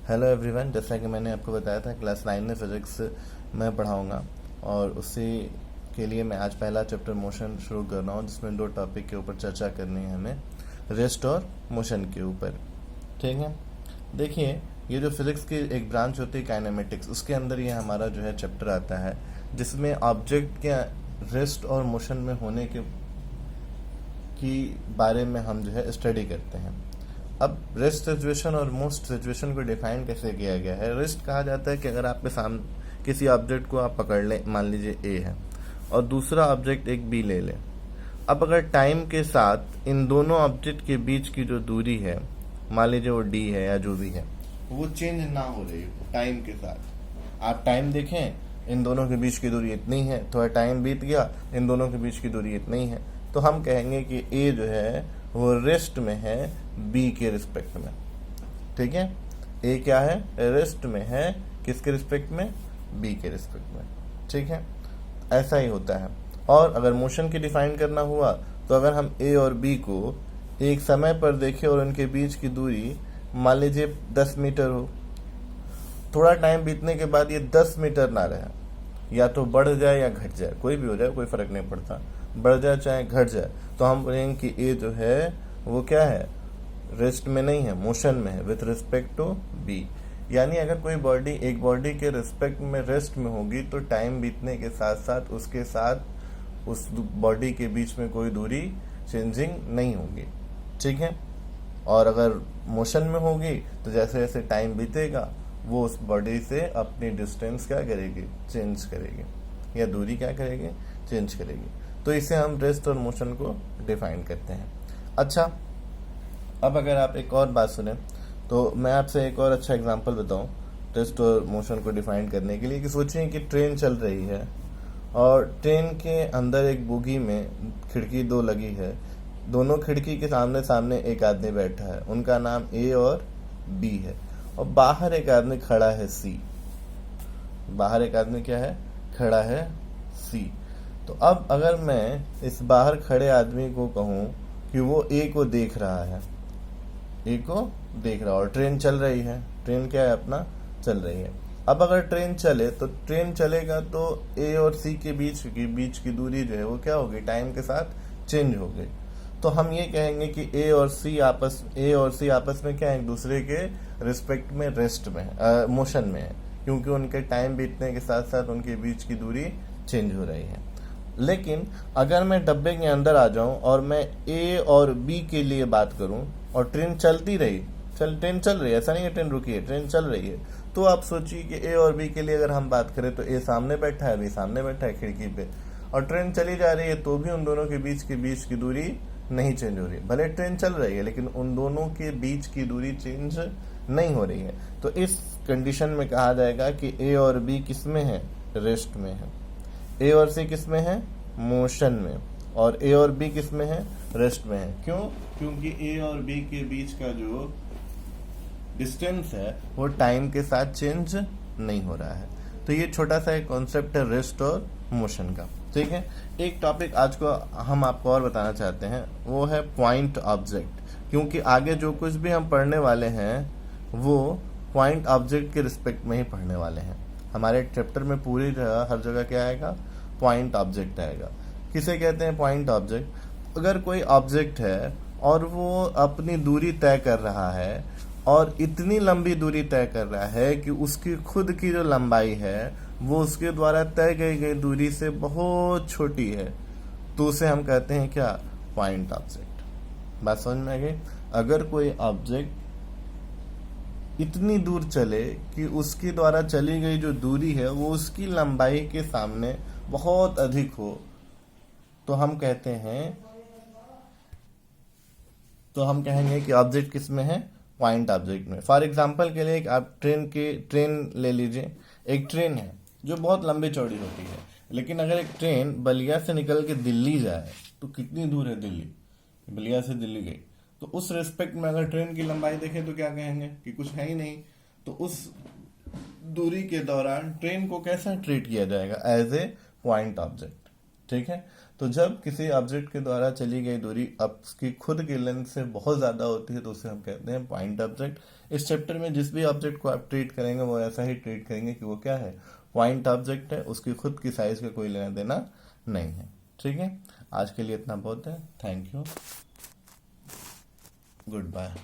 Hello everyone, जैसा कि मैंने आपको बताया था क्लास 9 में फिज़िक्स मैं पढ़ाऊंगा और उसी के लिए मैं आज पहला चैप्टर मोशन शुरू कर रहा हूँ, जिसमें 2 टॉपिक के ऊपर चर्चा करनी है हमें, रेस्ट और मोशन के ऊपर। ठीक है, देखिए ये जो फिज़िक्स की एक ब्रांच होती है काइनेमेटिक्स, उसके अंदर ये हमारा जो है चैप्टर आता है, जिसमें ऑब्जेक्ट के रेस्ट और मोशन में होने की बारे में हम जो है स्टडी करते हैं। अब रेस्ट सिचुएशन और मोस्ट सिचुएशन को डिफाइन कैसे किया गया है। रेस्ट कहा जाता है कि अगर आपके सामने किसी ऑब्जेक्ट को आप पकड़ लें, मान लीजिए ए है और दूसरा ऑब्जेक्ट एक बी ले लें। अब अगर टाइम के साथ इन दोनों ऑब्जेक्ट के बीच की जो दूरी है, मान लीजिए वो डी है या जो भी है, वो चेंज ना हो रही हो टाइम के साथ। आप टाइम देखें, इन दोनों के बीच की दूरी इतनी है, थोड़ा टाइम बीत गया, इन दोनों के बीच की दूरी इतनी है, तो हम कहेंगे कि ए जो है वो रेस्ट में है बी के रिस्पेक्ट में। ठीक है, ए क्या है, रेस्ट में है किसके रिस्पेक्ट में, बी के रिस्पेक्ट में। ठीक है, ऐसा ही होता है। और अगर मोशन की डिफाइन करना हुआ तो अगर हम ए और बी को एक समय पर देखें और उनके बीच की दूरी मान लीजिए 10 मीटर हो, थोड़ा टाइम बीतने के बाद ये 10 मीटर ना रहे, या तो बढ़ जाए या घट जाए, कोई भी हो जाए, कोई फर्क नहीं पड़ता, बढ़ जाए चाहे घट जाए, तो हम बोलेंगे कि ए जो है वो क्या है, रेस्ट में नहीं है, मोशन में है विथ रिस्पेक्ट टू बी। यानी अगर कोई बॉडी एक बॉडी के रिस्पेक्ट में रेस्ट में होगी तो टाइम बीतने के साथ साथ उसके साथ उस बॉडी के बीच में कोई दूरी चेंजिंग नहीं होगी। ठीक है, और अगर मोशन में होगी तो जैसे जैसे टाइम बीतेगा वो उस बॉडी से अपनी डिस्टेंस क्या करेगी, चेंज करेगी, या दूरी क्या करेगी, चेंज करेगी। तो इसे हम रेस्ट और मोशन को डिफाइन करते हैं। अच्छा, अब अगर आप एक और बात सुने तो मैं आपसे एक और अच्छा एग्जांपल बताऊं रेस्ट और मोशन को डिफाइन करने के लिए। कि सोचिए कि ट्रेन चल रही है और ट्रेन के अंदर एक बोगी में खिड़की 2 लगी है, दोनों खिड़की के सामने सामने एक आदमी बैठा है, उनका नाम ए और बी है, और बाहर एक आदमी खड़ा है सी। बाहर एक आदमी क्या है, खड़ा है सी। तो अब अगर मैं इस बाहर खड़े आदमी को कहूं कि वो ए को देख रहा है, ए को देख रहा है, और ट्रेन चल रही है, ट्रेन क्या है अपना चल रही है। अब अगर ट्रेन चले तो ट्रेन चलेगा तो ए और सी के बीच की दूरी जो है वो क्या होगी, टाइम के साथ चेंज हो गई। तो हम ये कहेंगे कि ए और सी आपस में क्या है, एक दूसरे के रिस्पेक्ट में रेस्ट में है, मोशन में है, क्योंकि उनके टाइम बीतने के साथ साथ उनके बीच की दूरी चेंज हो रही है। लेकिन अगर मैं डब्बे के अंदर आ जाऊं और मैं ए और बी के लिए बात करूं और ट्रेन चलती रही, ट्रेन चल रही है, ऐसा नहीं है ट्रेन रुकी है, ट्रेन चल रही है, तो आप सोचिए कि ए और बी के लिए अगर हम बात करें तो ए सामने बैठा है, बी सामने बैठा है खिड़की पे, और ट्रेन चली जा रही है, तो भी उन दोनों के बीच की दूरी नहीं चेंज हो रही है। भले ट्रेन चल रही है लेकिन उन दोनों के बीच की दूरी चेंज नहीं हो रही है। तो इस कंडीशन में कहा जाएगा कि ए और बी किस में है, रेस्ट में है, ए और सी किस में है, मोशन में, और ए और बी किस में है, रेस्ट में है। क्यों, क्योंकि ए और बी के बीच का जो डिस्टेंस है वो टाइम के साथ चेंज नहीं हो रहा है। तो ये छोटा सा एक कॉन्सेप्ट है रेस्ट और मोशन का। ठीक है, एक टॉपिक आज को हम आपको और बताना चाहते हैं, वो है पॉइंट ऑब्जेक्ट, क्योंकि आगे जो कुछ भी हम पढ़ने वाले हैं वो पॉइंट ऑब्जेक्ट के रिस्पेक्ट में ही पढ़ने वाले हैं। हमारे चैप्टर में पूरी हर जगह क्या आएगा, पॉइंट ऑब्जेक्ट आएगा। किसे कहते हैं पॉइंट ऑब्जेक्ट, अगर कोई ऑब्जेक्ट है और वो अपनी दूरी तय कर रहा है और इतनी लंबी दूरी तय कर रहा है कि उसकी खुद की जो लंबाई है वो उसके द्वारा तय गई दूरी से बहुत छोटी है, तो उसे हम कहते हैं क्या, पॉइंट ऑब्जेक्ट। बात समझ में आ गई। अगर कोई ऑब्जेक्ट इतनी दूर चले कि उसके द्वारा चली गई जो दूरी है वो उसकी लंबाई के सामने बहुत अधिक हो, तो हम कहेंगे कि ऑब्जेक्ट किस में है, पॉइंट ऑब्जेक्ट में। फॉर एग्जांपल के लिए एक आप ट्रेन ले लीजिए। एक ट्रेन है जो बहुत लंबी चौड़ी होती है, लेकिन अगर एक ट्रेन बलिया से निकल के दिल्ली जाए तो कितनी दूर है दिल्ली, बलिया से दिल्ली गई, तो उस रिस्पेक्ट में अगर ट्रेन की लंबाई देखें तो क्या कहेंगे कि कुछ है ही नहीं। तो उस दूरी के दौरान ट्रेन को कैसा ट्रीट किया जाएगा, एज ए पॉइंट ऑब्जेक्ट। ठीक है। तो जब किसी ऑब्जेक्ट के द्वारा चली गई दूरी अब उसकी खुद की लेंथ से बहुत ज्यादा होती है तो उसे हम कहते हैं पॉइंट ऑब्जेक्ट। इस चैप्टर में जिस भी ऑब्जेक्ट को आप ट्रीट करेंगे वो ऐसा ही ट्रीट करेंगे कि वो क्या है, पॉइंट ऑब्जेक्ट है, उसकी खुद की साइज का कोई लेना देना नहीं है। ठीक है, आज के लिए इतना बहुत है। Thank you, good bye.